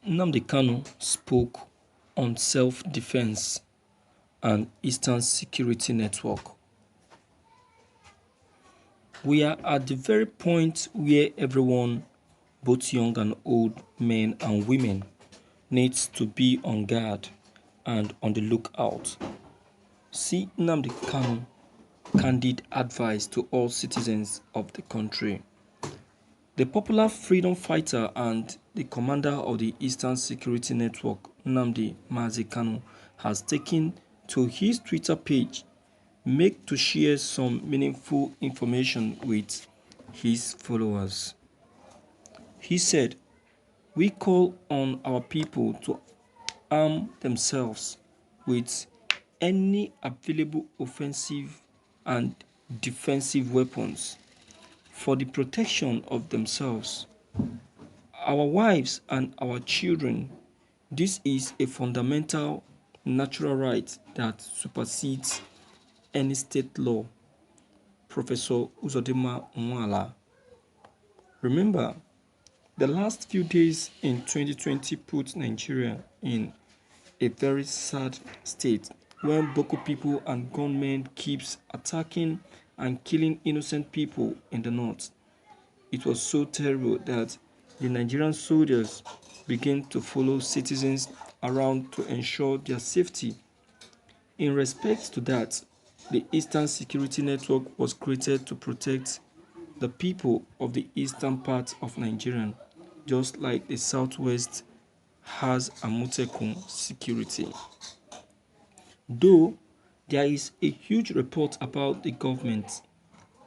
Nnamdi Kanu spoke on self-defense and Eastern Security Network. We are at the very point where everyone, both young and old, men and women, needs to be on guard and on the lookout. See Nnamdi Kanu candid advice to all citizens of the country. The popular freedom fighter and the commander of the Eastern Security Network, Nnamdi Kanu, has taken to his Twitter page to share some meaningful information with his followers. He said, "We call on our people to arm themselves with any available offensive and defensive weapons for the protection of themselves, our wives and our children. This is a fundamental natural right that supersedes any state law." Professor Uzodimma Nwala. Remember, the last few days in 2020 put Nigeria in a very sad state when Boko people and gunmen keeps attacking and killing innocent people in the north. It was so terrible that the Nigerian soldiers began to follow citizens around to ensure their safety. In respect to that, the Eastern Security Network was created to protect the people of the eastern part of Nigeria, just like the southwest has Amotekun Security. Though there is a huge report about the government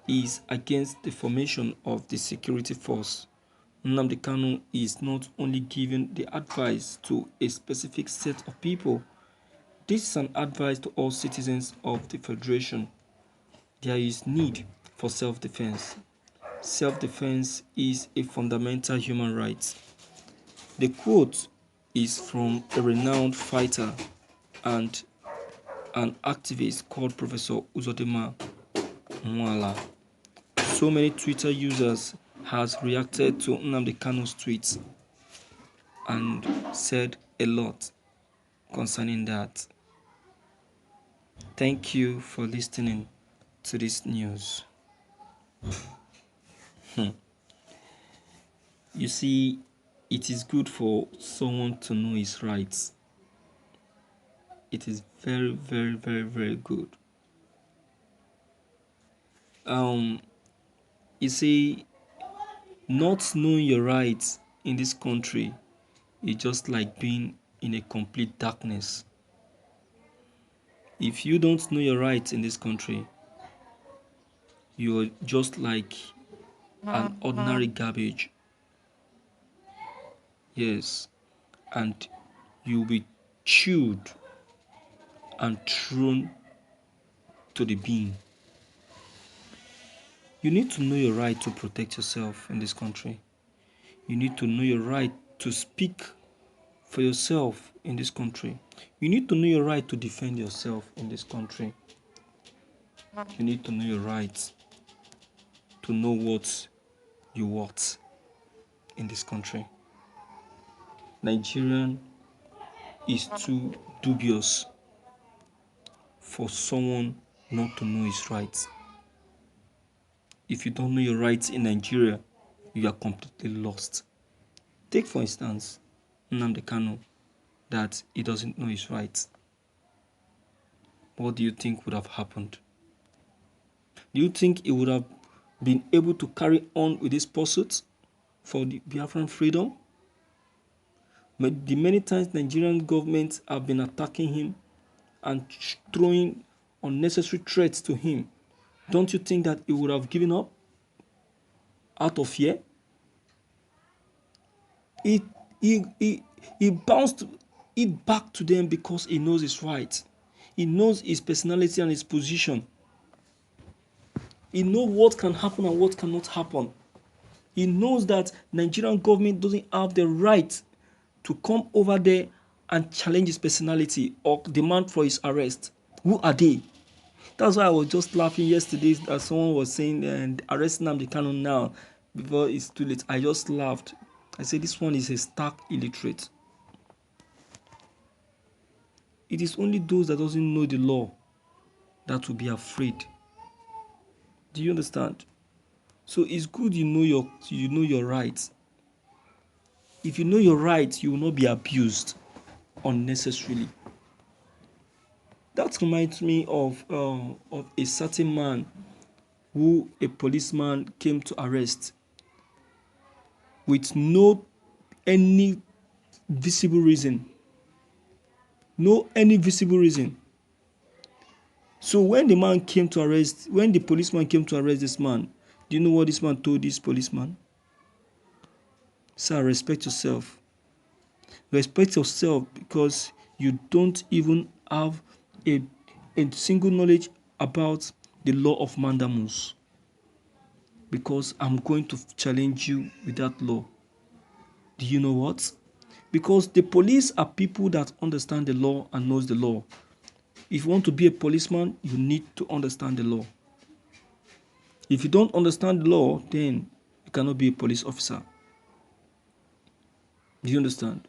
is against the formation of the security force, Nnamdi Kanu is not only giving the advice to a specific set of people. This is an advice to all citizens of the Federation. There is need for self-defense. Self-defense is a fundamental human right. The quote is from a renowned fighter and an activist called Professor Uzodimma Nwala. So many Twitter users has reacted to Nnamdi Kanu's tweets and said a lot concerning that. Thank you for listening to this news. You see, it is good for someone to know his rights. It is very, very, very, very good. You see, not knowing your rights in this country is just like being in a complete darkness. If you don't know your rights in this country, you are just like an ordinary garbage. Yes, and you'll be chewed and thrown to the bin. You need to know your right to protect yourself in this country. You need to know your right to speak for yourself in this country. You need to know your right to defend yourself in this country. You need to know your right to know what you want in this country. Nigerian is too dubious for someone not to know his rights. If you don't know your rights in Nigeria, you are completely lost. Take for instance, Nnamdi Kanu, that he doesn't know his rights. What do you think would have happened? Do you think he would have been able to carry on with this pursuit for the Biafran freedom? The many times Nigerian governments have been attacking him and throwing unnecessary threats to him, don't you think that he would have given up out of fear? He bounced it back to them because he knows his right. He knows his personality and his position. He knows what can happen and what cannot happen. He knows that Nigerian government doesn't have the right to come over there and challenge his personality or demand for his arrest. Who are they? That's why I was just laughing yesterday that someone was saying arrest Nnamdi Kanu now before it's too late. I just laughed. I said this one is a stark illiterate. It is only those that doesn't know the law that will be afraid. Do you understand? So it's good you know your rights. If you know your rights, you will not be abused unnecessarily. That reminds me of a certain man who a policeman came to arrest with no any visible reason. No any visible reason. So when the policeman came to arrest this man, do you know what this man told this policeman? Sir, respect yourself. Respect yourself because you don't even have a single knowledge about the law of mandamus. Because I'm going to challenge you with that law. Do you know what? Because the police are people that understand the law and knows the law. If you want to be a policeman, you need to understand the law. If you don't understand the law, then you cannot be a police officer. Do you understand?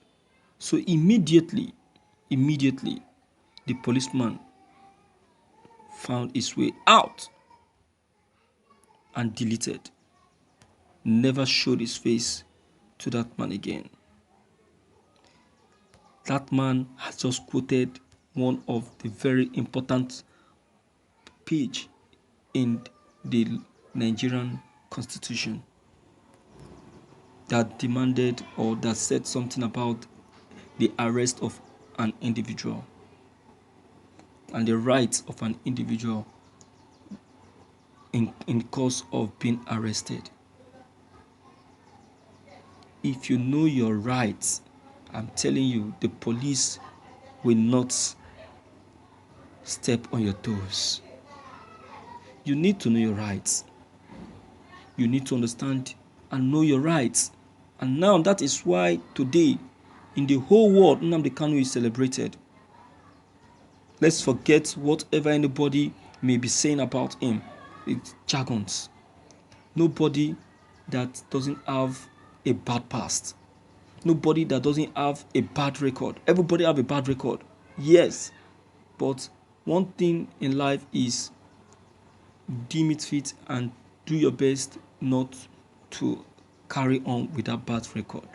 So immediately, the policeman found his way out and deleted. Never showed his face to that man again. That man has just quoted one of the very important page in the Nigerian constitution that demanded or that said something about the arrest of an individual and the rights of an individual in course of being arrested. If you know your rights, I'm telling you, the police will not step on your toes. You need to know your rights. You need to understand and know your rights. And now that is why today, in the whole world, Nnamdi Kanu is celebrated. Let's forget whatever anybody may be saying about him. It's jargons. Nobody that doesn't have a bad past. Nobody that doesn't have a bad record. Everybody have a bad record. Yes. But one thing in life is deem it fit and do your best not to carry on with that bad record.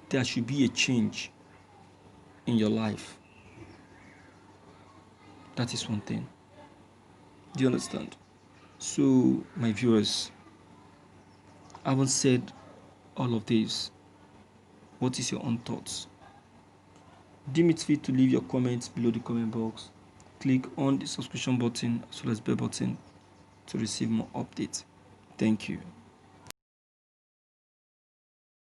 There should be a change in your life. That is one thing. Do you understand? So, my viewers, I haven't said all of this. What is your own thoughts? Deem it fit to leave your comments below the comment box. Click on the subscription button as well as bell button to receive more updates. Thank you.